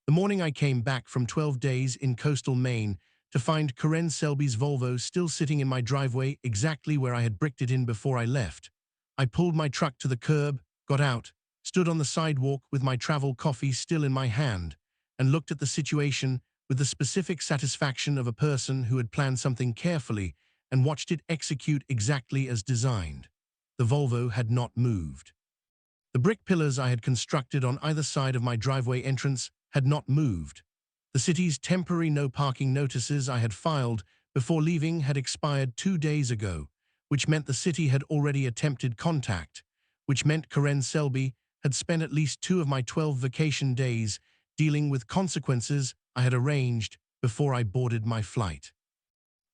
The morning I came back from 12 days in coastal Maine to find Karen Selby's Volvo still sitting in my driveway exactly where I had bricked it in before I left. I pulled my truck to the curb, got out, stood on the sidewalk with my travel coffee still in my hand, and looked at the situation with the specific satisfaction of a person who had planned something carefully and watched it execute exactly as designed. The Volvo had not moved. The brick pillars I had constructed on either side of my driveway entrance had not moved. The city's temporary no parking notices I had filed before leaving had expired 2 days ago, which meant the city had already attempted contact, which meant Karen Selby had spent at least 2 of my 12 vacation days dealing with consequences I had arranged before I boarded my flight.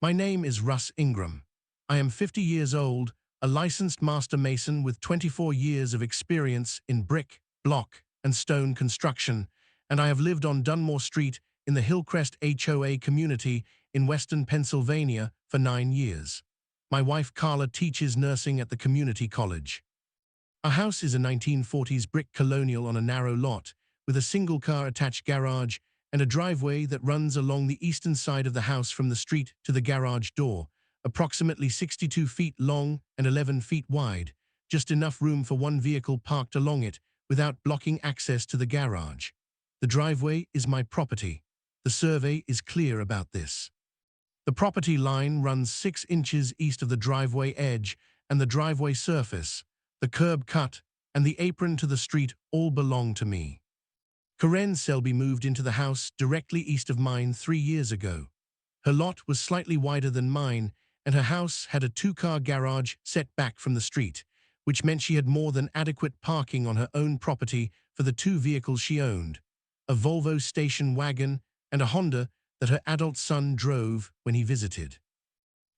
My name is Russ Ingram. I am 50 years old, a licensed master mason with 24 years of experience in brick, block, and stone construction, and I have lived on Dunmore Street in the Hillcrest HOA community in western Pennsylvania for 9 years. My wife Carla teaches nursing at the community college. Our house is a 1940s brick colonial on a narrow lot, with a single-car attached garage and a driveway that runs along the eastern side of the house from the street to the garage door, approximately 62 feet long and 11 feet wide, just enough room for one vehicle parked along it without blocking access to the garage. The driveway is my property. The survey is clear about this. The property line runs 6 inches east of the driveway edge, and the driveway surface, the curb cut, and the apron to the street all belong to me. Karen Selby moved into the house directly east of mine 3 years ago. Her lot was slightly wider than mine, and her house had a 2-car garage set back from the street, which meant she had more than adequate parking on her own property for the 2 vehicles she owned, a Volvo station wagon and a Honda that her adult son drove when he visited.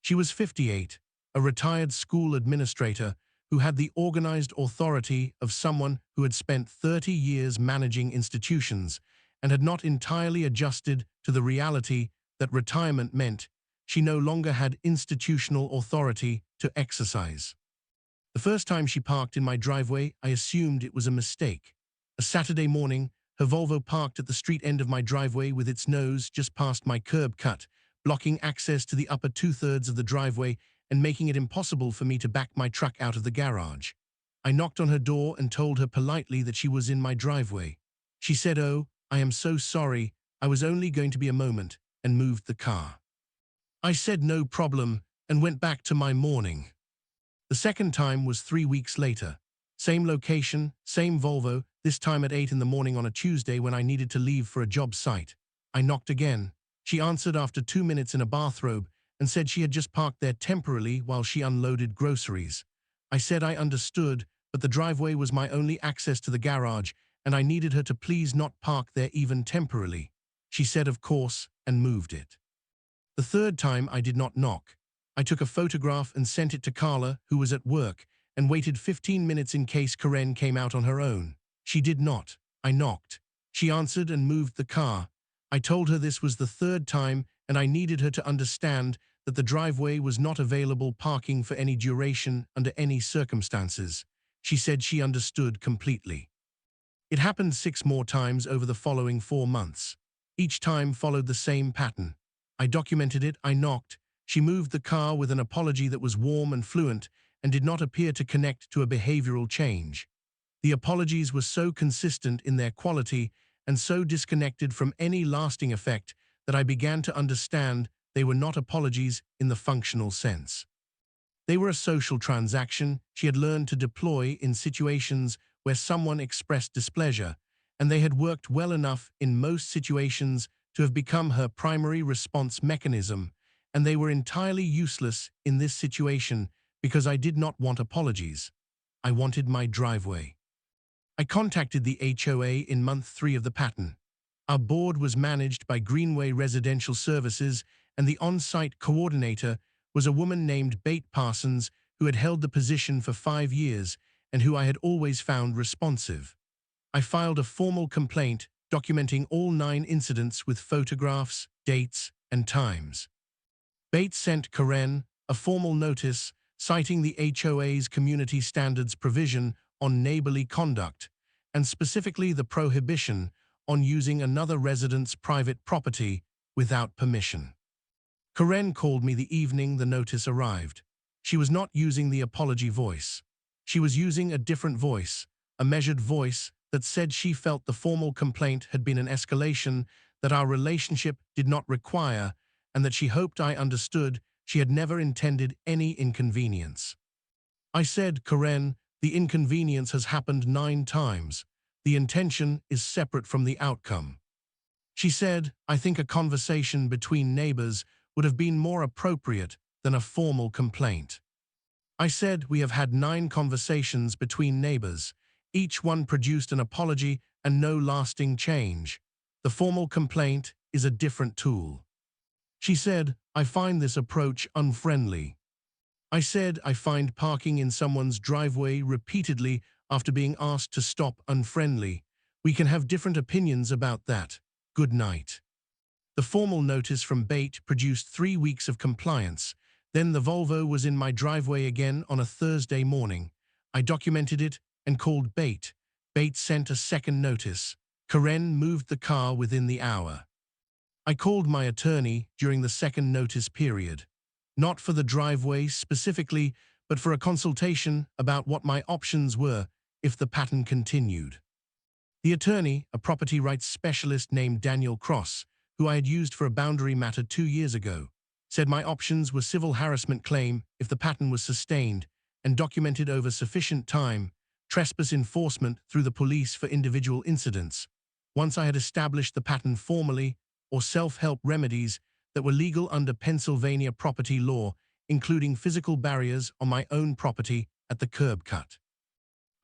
She was 58, a retired school administrator who had the organized authority of someone who had spent 30 years managing institutions and had not entirely adjusted to the reality that retirement meant she no longer had institutional authority to exercise. The first time she parked in my driveway, I assumed it was a mistake. A Saturday morning, her Volvo parked at the street end of my driveway with its nose just past my curb cut, blocking access to the upper 2/3 of the driveway and making it impossible for me to back my truck out of the garage. I knocked on her door and told her politely that she was in my driveway. She said, "Oh, I am so sorry, I was only going to be a moment," and moved the car. I said no problem and went back to my morning. The second time was 3 weeks later. Same location, same Volvo, this time at 8 in the morning on a Tuesday when I needed to leave for a job site. I knocked again. She answered after 2 minutes in a bathrobe and said she had just parked there temporarily while she unloaded groceries. I said I understood, but the driveway was my only access to the garage, and I needed her to please not park there even temporarily. She said of course, and moved it. The third time I did not knock. I took a photograph and sent it to Carla, who was at work, and waited 15 minutes in case Karen came out on her own. She did not. I knocked. She answered and moved the car. I told her this was the third time and I needed her to understand that the driveway was not available parking for any duration under any circumstances. She said she understood completely. It happened 6 more times over the following 4 months. Each time followed the same pattern. I documented it, I knocked. She moved the car with an apology that was warm and fluent and did not appear to connect to a behavioral change. The apologies were so consistent in their quality and so disconnected from any lasting effect that I began to understand they were not apologies in the functional sense. They were a social transaction she had learned to deploy in situations where someone expressed displeasure, and they had worked well enough in most situations to have become her primary response mechanism, and they were entirely useless in this situation because I did not want apologies. I wanted my driveway. I contacted the HOA in month 3 of the pattern. Our board was managed by Greenway Residential Services, and the on-site coordinator was a woman named Bate Parsons who had held the position for 5 years and who I had always found responsive. I filed a formal complaint documenting all 9 incidents with photographs, dates, and times. Bates sent Karen a formal notice citing the HOA's community standards provision on neighborly conduct, and specifically the prohibition on using another resident's private property without permission. Karen called me the evening the notice arrived. She was not using the apology voice. She was using a different voice, a measured voice that said she felt the formal complaint had been an escalation that our relationship did not require, and that she hoped I understood she had never intended any inconvenience. I said, Karen, the inconvenience has happened 9 times. The intention is separate from the outcome. She said, I think a conversation between neighbors would have been more appropriate than a formal complaint. I said, we have had 9 conversations between neighbors. Each one produced an apology and no lasting change. The formal complaint is a different tool. She said, I find this approach unfriendly. I said, I find parking in someone's driveway repeatedly after being asked to stop unfriendly. We can have different opinions about that. Good night. The formal notice from BATE produced 3 weeks of compliance. Then the Volvo was in my driveway again on a Thursday morning. I documented it and called BATE. BATE sent a second notice. Karen moved the car within the hour. I called my attorney during the second notice period, not for the driveway specifically, but for a consultation about what my options were if the pattern continued. The attorney, a property rights specialist named Daniel Cross, who I had used for a boundary matter 2 years ago, said my options were civil harassment claim if the pattern was sustained and documented over sufficient time, trespass enforcement through the police for individual incidents, once I had established the pattern formally, or self-help remedies that were legal under Pennsylvania property law, including physical barriers on my own property at the curb cut.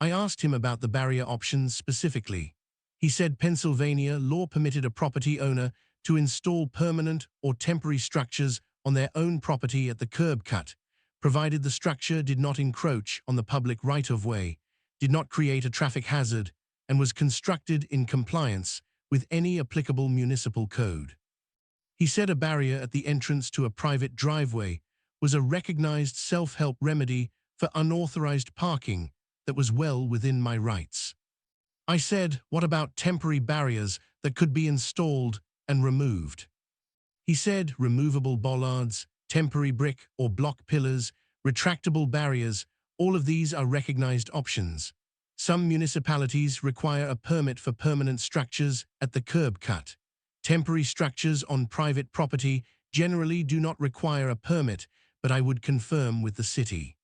I asked him about the barrier options specifically. He said Pennsylvania law permitted a property owner to install permanent or temporary structures on their own property at the curb cut, provided the structure did not encroach on the public right-of-way, did not create a traffic hazard, and was constructed in compliance with any applicable municipal code. He said a barrier at the entrance to a private driveway was a recognized self-help remedy for unauthorized parking that was well within my rights. I said, what about temporary barriers that could be installed and removed? He said removable bollards, temporary brick or block pillars, retractable barriers, all of these are recognized options. Some municipalities require a permit for permanent structures at the curb cut. Temporary structures on private property generally do not require a permit, but I would confirm with the city.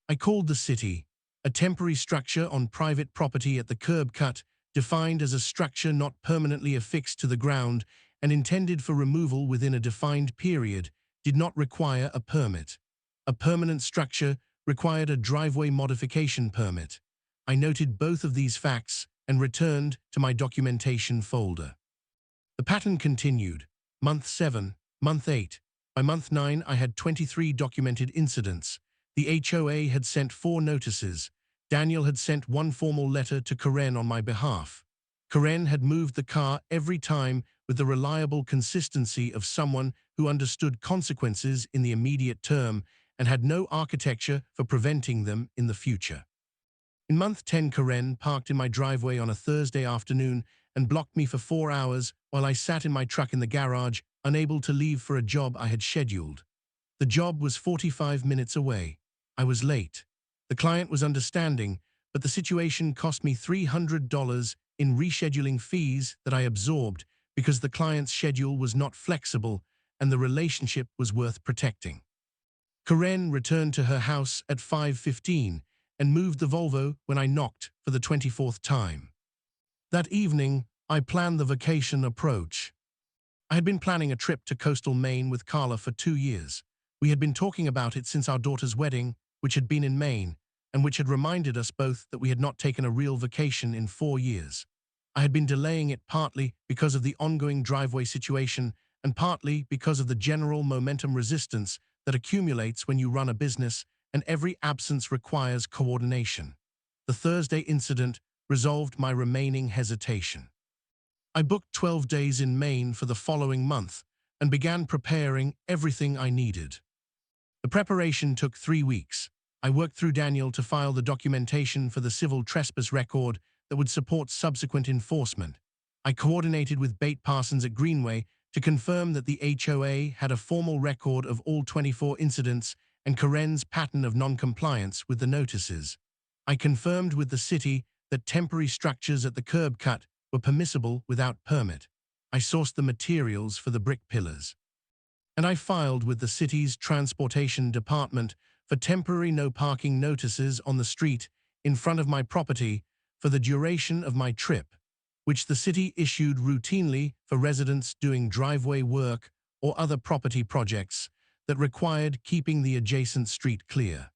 I called the city. A temporary structure on private property at the curb cut, defined as a structure not permanently affixed to the ground and intended for removal within a defined period, did not require a permit. A permanent structure required a driveway modification permit. I noted both of these facts and returned to my documentation folder. The pattern continued. Month 7, Month 8. By Month 9, I had 23 documented incidents. The HOA had sent 4 notices. Daniel had sent 1 formal letter to Karen on my behalf. Karen had moved the car every time with the reliable consistency of someone who understood consequences in the immediate term and had no architecture for preventing them in the future. In Month 10, Karen parked in my driveway on a Thursday afternoon and blocked me for 4 hours while I sat in my truck in the garage, unable to leave for a job I had scheduled. The job was 45 minutes away. I was late. The client was understanding, but the situation cost me $300 in rescheduling fees that I absorbed because the client's schedule was not flexible and the relationship was worth protecting. Karen returned to her house at 5:15 and moved the Volvo when I knocked for the 24th time. That evening, I planned the vacation approach. I had been planning a trip to coastal Maine with Carla for 2 years. We had been talking about it since our daughter's wedding, which had been in Maine, and which had reminded us both that we had not taken a real vacation in 4 years. I had been delaying it partly because of the ongoing driveway situation and partly because of the general momentum resistance that accumulates when you run a business and every absence requires coordination. The Thursday incident resolved my remaining hesitation. I booked 12 days in Maine for the following month and began preparing everything I needed. The preparation took 3 weeks. I worked through Daniel to file the documentation for the civil trespass record that would support subsequent enforcement. I coordinated with Bate Parsons at Greenway to confirm that the HOA had a formal record of all 24 incidents and Karen's pattern of non-compliance with the notices. I confirmed with the city that temporary structures at the curb cut were permissible without permit. I sourced the materials for the brick pillars. And I filed with the city's transportation department for temporary no parking notices on the street in front of my property for the duration of my trip, which the city issued routinely for residents doing driveway work or other property projects that required keeping the adjacent street clear.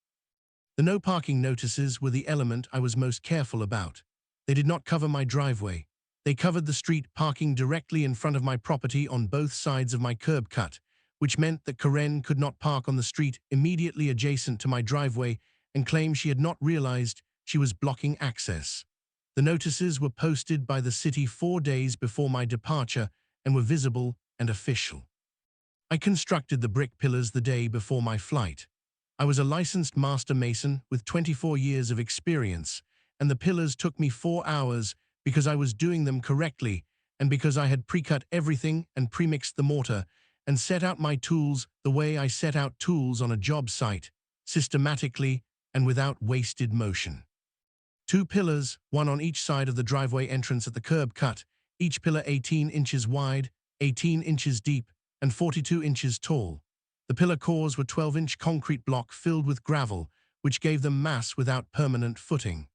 The no parking notices were the element I was most careful about. They did not cover my driveway. They covered the street parking directly in front of my property on both sides of my curb cut, which meant that Karen could not park on the street immediately adjacent to my driveway and claim she had not realized she was blocking access. The notices were posted by the city 4 days before my departure and were visible and official. I constructed the brick pillars the day before my flight. I was a licensed master mason with 24 years of experience, and the pillars took me 4 hours because I was doing them correctly and because I had pre-cut everything and pre-mixed the mortar and set out my tools the way I set out tools on a job site, systematically and without wasted motion. 2 pillars, one on each side of the driveway entrance at the curb cut, each pillar 18 inches wide, 18 inches deep, and 42 inches tall. The pillar cores were 12-inch concrete block filled with gravel, which gave them mass without permanent footing.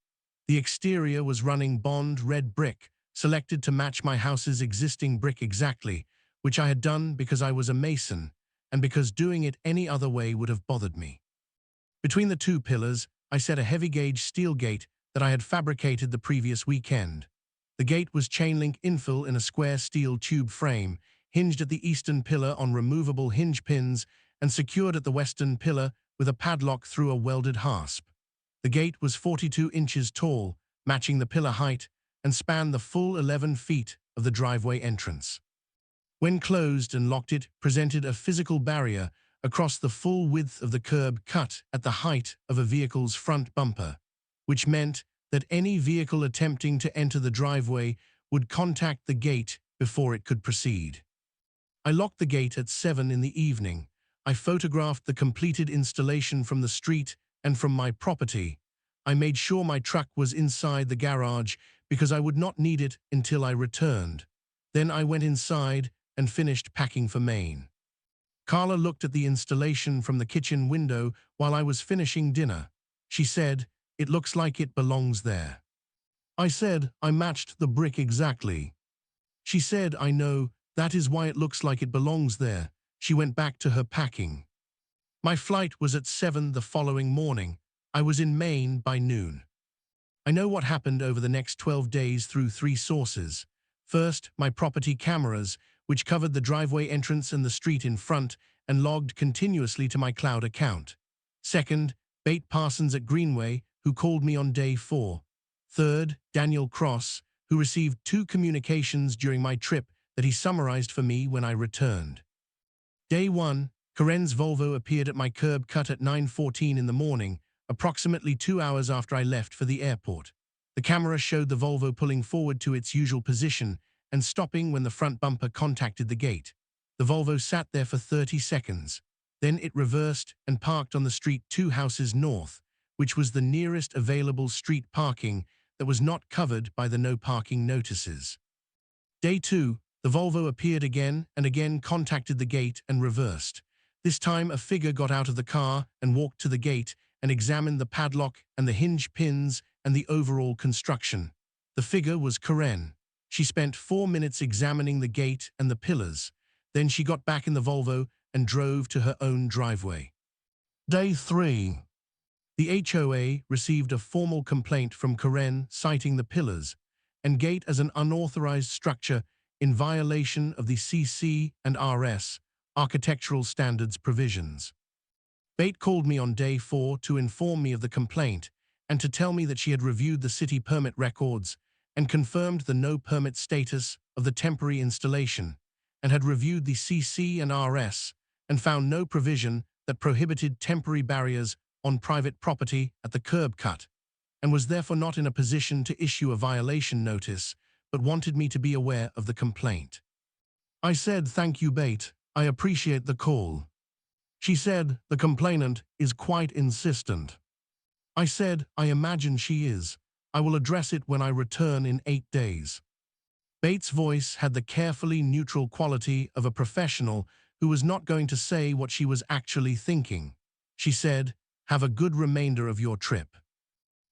The exterior was running bond red brick, selected to match my house's existing brick exactly, which I had done because I was a mason, and because doing it any other way would have bothered me. Between the 2 pillars, I set a heavy-gauge steel gate that I had fabricated the previous weekend. The gate was chain-link infill in a square steel tube frame, hinged at the eastern pillar on removable hinge pins and secured at the western pillar with a padlock through a welded hasp. The gate was 42 inches tall, matching the pillar height, and spanned the full 11 feet of the driveway entrance. When closed and locked, it presented a physical barrier across the full width of the curb cut at the height of a vehicle's front bumper, which meant that any vehicle attempting to enter the driveway would contact the gate before it could proceed. I locked the gate at 7 in the evening. I photographed the completed installation from the street and from my property. I made sure my truck was inside the garage because I would not need it until I returned. Then I went inside and finished packing for Maine. Carla looked at the installation from the kitchen window while I was finishing dinner. She said, "It looks like it belongs there." I said, "I matched the brick exactly." She said, "I know, that is why it looks like it belongs there." She went back to her packing. My flight was at 7 the following morning. I was in Maine by noon. I know what happened over the next 12 days through 3 sources. First, my property cameras, which covered the driveway entrance and the street in front and logged continuously to my cloud account. Second, Bate Parsons at Greenway, who called me on day 4. Third, Daniel Cross, who received 2 communications during my trip that he summarized for me when I returned. Day 1, Karen's Volvo appeared at my curb cut at 9:14 in the morning, approximately 2 hours after I left for the airport. The camera showed the Volvo pulling forward to its usual position and stopping when the front bumper contacted the gate. The Volvo sat there for 30 seconds. Then it reversed and parked on the street 2 houses north, which was the nearest available street parking that was not covered by the no parking notices. Day 2, the Volvo appeared again and again contacted the gate and reversed. This time a figure got out of the car and walked to the gate and examined the padlock and the hinge pins and the overall construction. The figure was Karen. She spent 4 minutes examining the gate and the pillars. Then she got back in the Volvo and drove to her own driveway. Day 3. The HOA received a formal complaint from Karen citing the pillars and gate as an unauthorized structure in violation of the CC and RS architectural standards provisions. Bate called me on day 4 to inform me of the complaint and to tell me that she had reviewed the city permit records and confirmed the no permit status of the temporary installation, and had reviewed the CC and RS and found no provision that prohibited temporary barriers on private property at the curb cut, and was therefore not in a position to issue a violation notice but wanted me to be aware of the complaint. I said, "Thank you, Bate. I appreciate the call." She said, "The complainant is quite insistent." I said, "I imagine she is. I will address it when I return in 8 days." Bates' voice had the carefully neutral quality of a professional who was not going to say what she was actually thinking. She said, "Have a good remainder of your trip."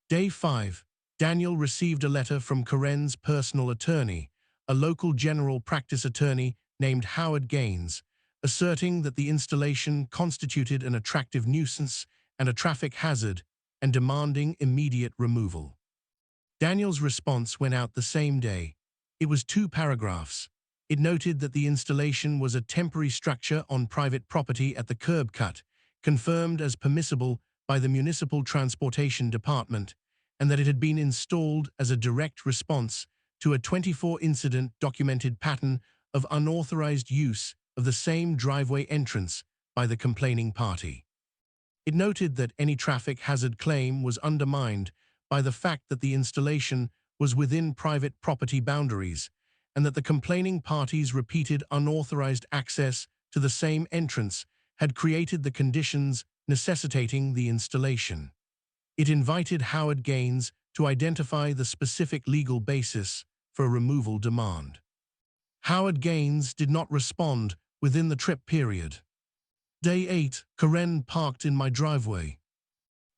Day 5. Daniel received a letter from Karen's personal attorney, a local general practice attorney named Howard Gaines, asserting that the installation constituted an attractive nuisance and a traffic hazard and demanding immediate removal. Daniel's response went out the same day. It was 2 paragraphs. It noted that the installation was a temporary structure on private property at the curb cut, confirmed as permissible by the Municipal Transportation Department, and that it had been installed as a direct response to a 24-incident documented pattern of unauthorized use of the same driveway entrance by the complaining party. It noted that any traffic hazard claim was undermined by the fact that the installation was within private property boundaries, and that the complaining party's repeated unauthorized access to the same entrance had created the conditions necessitating the installation. It invited Howard Gaines to identify the specific legal basis for a removal demand. Howard Gaines did not respond within the trip period. Day 8, Karen parked in my driveway.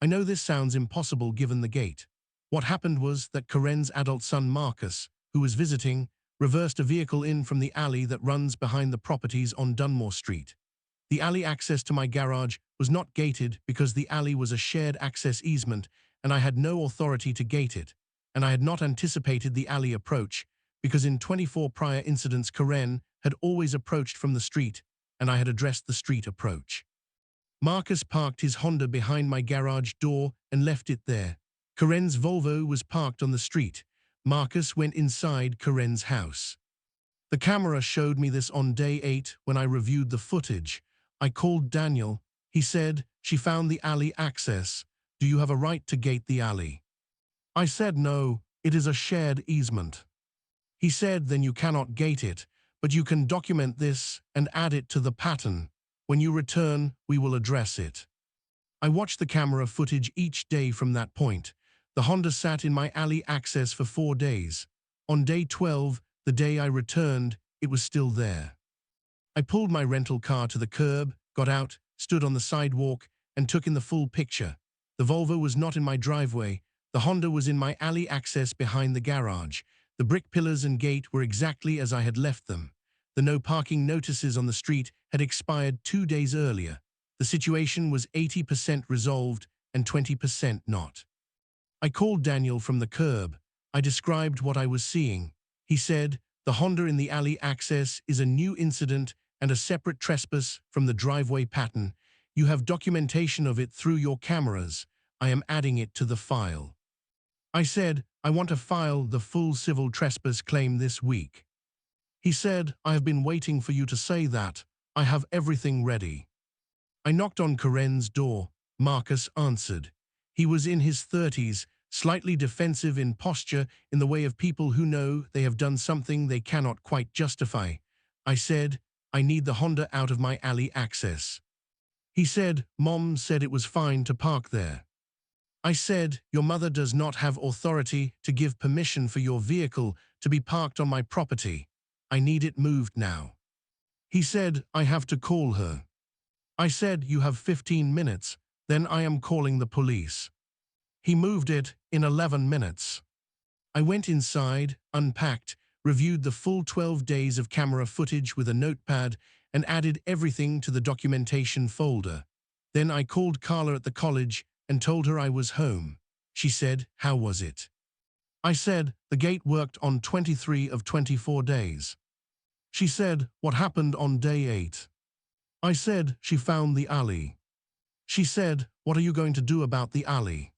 I know this sounds impossible given the gate. What happened was that Karen's adult son Marcus, who was visiting, reversed a vehicle in from the alley that runs behind the properties on Dunmore Street. The alley access to my garage was not gated because the alley was a shared access easement and I had no authority to gate it, and I had not anticipated the alley approach because in 24 prior incidents Karen had always approached from the street and I had addressed the street approach. Marcus parked his Honda behind my garage door and left it there. Karen's Volvo was parked on the street. Marcus went inside Karen's house. The camera showed me this on day 8 when I reviewed the footage. I called Daniel. He said, "She found the alley access. Do you have a right to gate the alley?" I said, "No, it is a shared easement." He said, "Then you cannot gate it, but you can document this and add it to the pattern. When you return, we will address it." I watched the camera footage each day from that point. The Honda sat in my alley access for 4 days. On day 12, the day I returned, it was still there. I pulled my rental car to the curb, got out, stood on the sidewalk, and took in the full picture. The Volvo was not in my driveway. The Honda was in my alley access behind the garage. The brick pillars and gate were exactly as I had left them. The no parking notices on the street had expired 2 days earlier. The situation was 80% resolved and 20% not. I called Daniel from the curb. I described what I was seeing. He said, "The Honda in the alley access is a new incident and a separate trespass from the driveway pattern. You have documentation of it through your cameras. I am adding it to the file." I said, "I want to file the full civil trespass claim this week." He said, "I have been waiting for you to say that. I have everything ready." I knocked on Karen's door. Marcus answered. He was in his 30s, slightly defensive in posture in the way of people who know they have done something they cannot quite justify. I said, "I need the Honda out of my alley access." He said, "Mom said it was fine to park there." I said, "Your mother does not have authority to give permission for your vehicle to be parked on my property. I need it moved now." He said, "I have to call her." I said, "You have 15 minutes, then I am calling the police." He moved it in 11 minutes. I went inside, unpacked, reviewed the full 12 days of camera footage with a notepad, and added everything to the documentation folder. Then I called Carla at the college and told her I was home. She said, "How was it?" I said, "The gate worked on 23 of 24 days." She said, "What happened on day 8? I said, "She found the alley." She said, "What are you going to do about the alley?"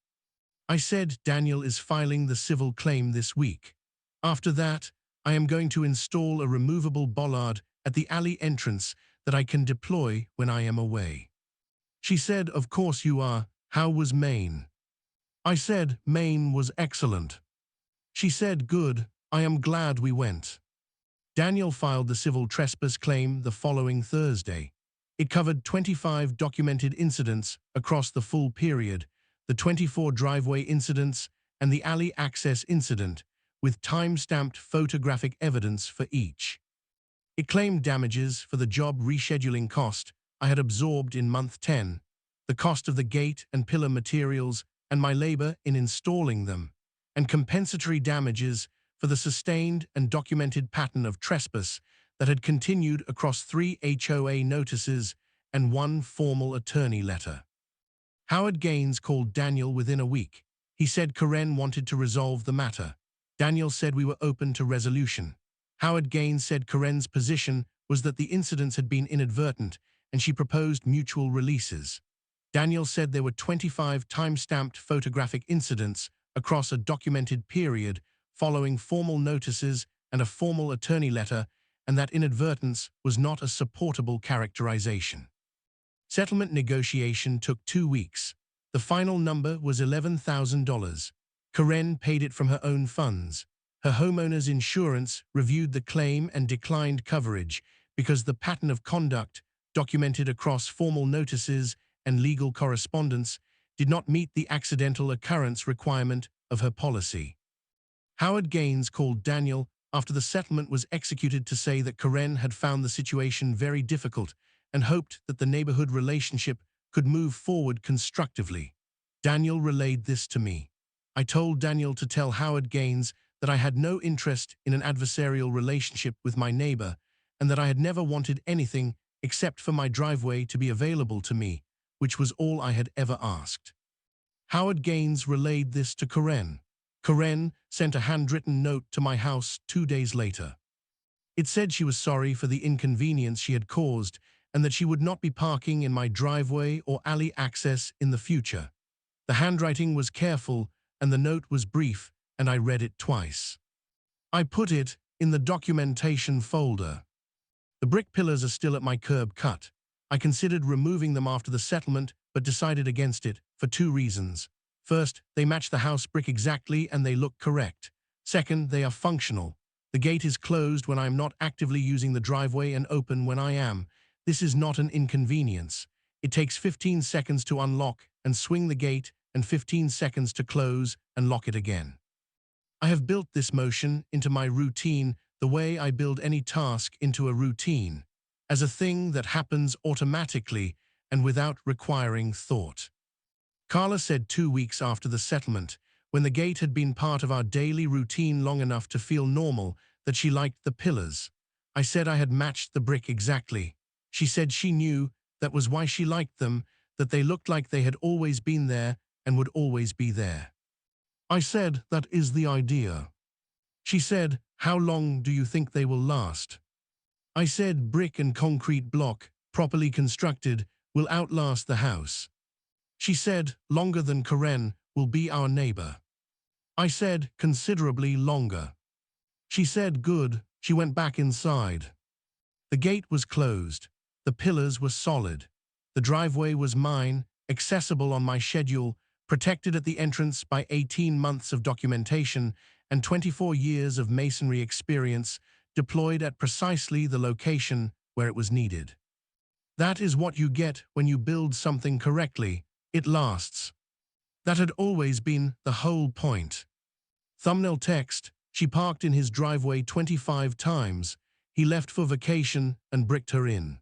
I said, "Daniel is filing the civil claim this week. After that, I am going to install a removable bollard at the alley entrance that I can deploy when I am away." She said, "Of course you are. How was Maine?" I said, "Maine was excellent." She said, "Good. I am glad we went. Daniel filed the civil trespass claim the following Thursday. It covered 25 documented incidents across the full period, the 24 driveway incidents and the alley access incident, with time-stamped photographic evidence for each. It claimed damages for the job rescheduling cost I had absorbed in month 10, the cost of the gate and pillar materials and my labor in installing them, and compensatory damages for the sustained and documented pattern of trespass that had continued across 3 HOA notices and 1 formal attorney letter. Howard Gaines called Daniel within a week. He said Karen wanted to resolve the matter. Daniel said we were open to resolution. Howard Gaines said Karen's position was that the incidents had been inadvertent and she proposed mutual releases. Daniel said there were 25 time-stamped photographic incidents across a documented period following formal notices and a formal attorney letter, and that inadvertence was not a supportable characterization. Settlement negotiation took 2 weeks. The final number was $11,000. Karen paid it from her own funds. Her homeowner's insurance reviewed the claim and declined coverage because the pattern of conduct, documented across formal notices and legal correspondence, did not meet the accidental occurrence requirement of her policy. Howard Gaines called Daniel after the settlement was executed to say that Karen had found the situation very difficult and hoped that the neighborhood relationship could move forward constructively. Daniel relayed this to me. I told Daniel to tell Howard Gaines that I had no interest in an adversarial relationship with my neighbor and that I had never wanted anything except for my driveway to be available to me, which was all I had ever asked. Howard Gaines relayed this to Karen. Karen sent a handwritten note to my house 2 days later. It said she was sorry for the inconvenience she had caused and that she would not be parking in my driveway or alley access in the future. The handwriting was careful and the note was brief, and I read it twice. I put it in the documentation folder. The brick pillars are still at my curb cut. I considered removing them after the settlement, but decided against it for 2 reasons. First, they match the house brick exactly and they look correct. Second, they are functional. The gate is closed when I am not actively using the driveway and open when I am. This is not an inconvenience. It takes 15 seconds to unlock and swing the gate and 15 seconds to close and lock it again. I have built this motion into my routine the way I build any task into a routine, as a thing that happens automatically and without requiring thought. Carla said 2 weeks after the settlement, when the gate had been part of our daily routine long enough to feel normal, that she liked the pillars. I said I had matched the brick exactly. She said she knew that was why she liked them, that they looked like they had always been there and would always be there. I said, that is the idea. She said, how long do you think they will last? I said, brick and concrete block, properly constructed, will outlast the house. She said, longer than Karen will be our neighbor. I said, considerably longer. She said, good. She went back inside. The gate was closed. The pillars were solid. The driveway was mine, accessible on my schedule, protected at the entrance by 18 months of documentation and 24 years of masonry experience, deployed at precisely the location where it was needed. That is what you get when you build something correctly. It lasts. That had always been the whole point. Thumbnail text, she parked in his driveway 25 times. He left for vacation and bricked her in.